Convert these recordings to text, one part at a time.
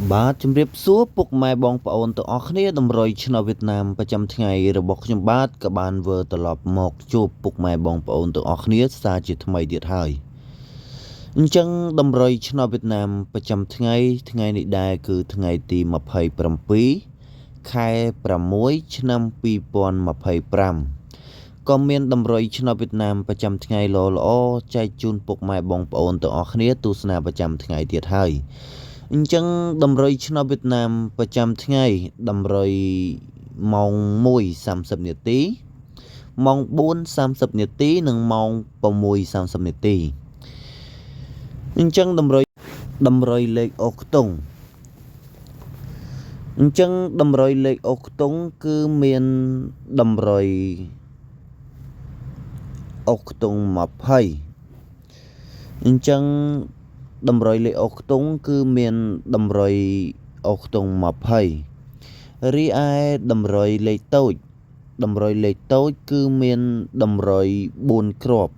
បាទជំរាបសួរពុកម៉ែបងប្អូនទាំងអស់គ្នាតម្រុយឆ្នោតវៀតណាមប្រចាំថ្ងៃរបស់ខ្ញុំបាទក៏បានវិលត្រឡប់មកជួបពុកម៉ែបងប្អូនទាំងអស់គ្នាសារជាថ្មីទៀតហើយអញ្ចឹងតម្រុយឆ្នោតវៀតណាមប្រចាំថ្ងៃនេះដែរគឺថ្ងៃទី27ខែ6ឆ្នាំ2025ក៏មានតម្រុយឆ្នោតវៀតណាមប្រចាំថ្ងៃល្អចែកជូនពុកម៉ែបងប្អូនទាំងអស់គ្នាទស្សនាប្រចាំថ្ងៃទៀតហើយអញ្ចឹងតម្រុយឆ្នោតវៀតណាមប្រចាំថ្ងៃតម្រុយម៉ោង 1:30 នាទីម៉ោង 4:30 នាទីនិងម៉ោង 6:30 នាទីអញ្ចឹងតម្រុយលេខអូខ្ទង់គឺមានតម្រុយអូខ្ទង់20អញ្ចឹងតម្រុយលេខអូខ្ទង់គឺមានតម្រុយអូខ្ទង់20រីឯតម្រុយលេខតូចគឺមានតម្រុយ4គ្រាប់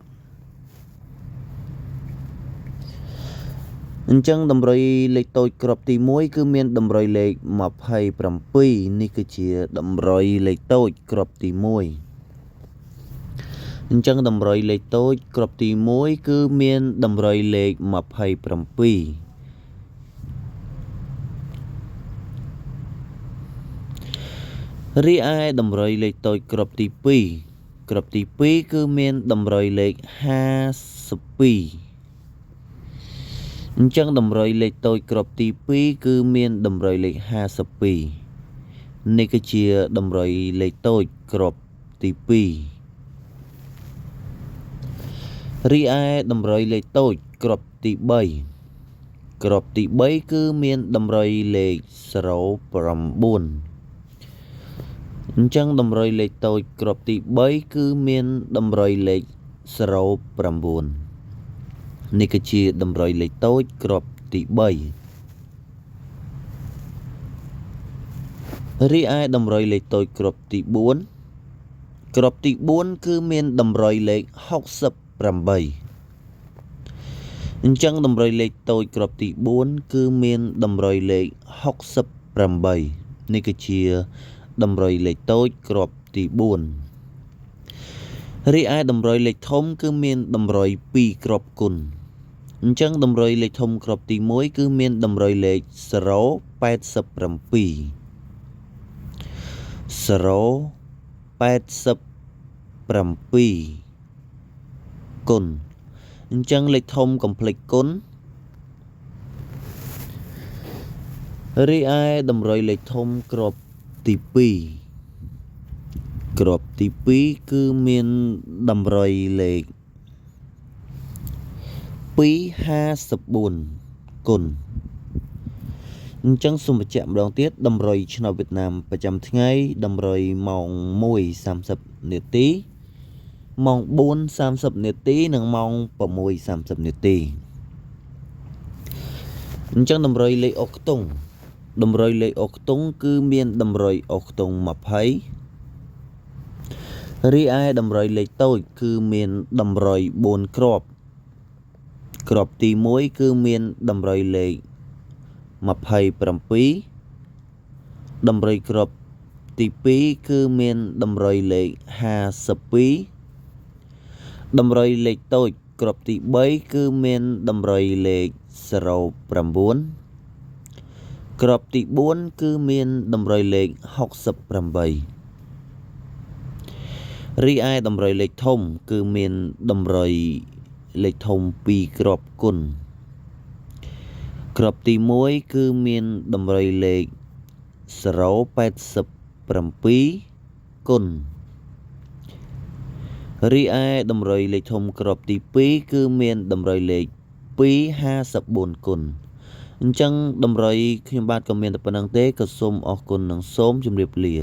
អញ្ចឹងតម្រុយលេខតូចគ្រាប់ទី1គឺមានតម្រុយលេខ27នេះគឺជាតម្រុយលេខតូចគ្រាប់ទី1អញ្ចឹងតម្រុយលេខតូចគ្រាប់ទី1គឺមានតម្រុយលេខ27រីឯតម្រុយលេខតូចគ្រាប់ទី2គឺមានតម្រុយលេខ52អញ្ចឹងតម្រុយលេខតូចគ្រាប់ទី2គឺមានតម្រុយលេខ52នេះគឺជាតម្រុយលេខតូចគ្រាប់ទី2រីឯតម្រុយលេខតូចគ្រាប់ទី3គឺមានតម្រុយលេខ09អញ្ចឹងតម្រុយលេខតូចគ្រាប់ទី3គឺមានតម្រុយលេខ09នេះគឺជាតម្រុយលេខតូចគ្រាប់ទី3រីឯតម្រុយលេខតូចគ្រាប់ទី4គឺមានតម្រុយលេខ68អញ្ចឹងតម្រុយលេខតូចគ្រាប់ទី4គឺមានតម្រុយលេខ68នេះគឺជាតម្រុយលេខតូចគ្រាប់ទី4រីឯតម្រុយលេខធំគឺមានតម្រុយ2គ្រាប់គុណអញ្ចឹងតម្រុយលេខធំគ្រាប់ទី1គឺមានតម្រុយលេខ087គុណអញ្ចឹងលេខធំកុំភ្លេចគុណរីឯតម្រុយលេខធំគ្រាប់ទី2គឺមានតម្រុយលេខ254គុណអញ្ចឹងសូមបញ្ជាក់ម្ដងទៀតតម្រុយឆ្នោតវៀតណាមប្រចាំថ្ងៃតម្រុយម៉ោង 1:30 នាទីម៉ោង 4:30 នាទីនិងម៉ោង 6:30 នាទីអញ្ចឹងតម្រុយលេខអូខ្ទង់គឺមានតម្រុយអូខ្ទង់20រីឯតម្រុយលេខតូចគឺមានតម្រុយ4គ្រាប់ទី1គឺមានតម្រុយលេខ27តម្រុយគ្រាប់ទី2គឺមានតម្រុយលេខ52តម្រុយលេខតូចគ្រាប់ទី3គឺមានតម្រុយលេខ09គ្រាប់ទី4គឺមានតម្រុយលេខ68រីឯតម្រុយលេខធំគឺមានតម្រុយលេខធំ2គ្រាប់គុណគ្រាប់ទី1គឺមានតម្រុយលេខ087គុណរីឯតម្រុយលេខធំគ្រាប់ទី2គឺមានតម្រុយលេខ254គុណអញ្ចឹងតម្រុយខ្ញុំបាទក៏មានតែប៉ុណ្្នឹងទេក៏សូមអរគុណនិងសូមជម្រាបលា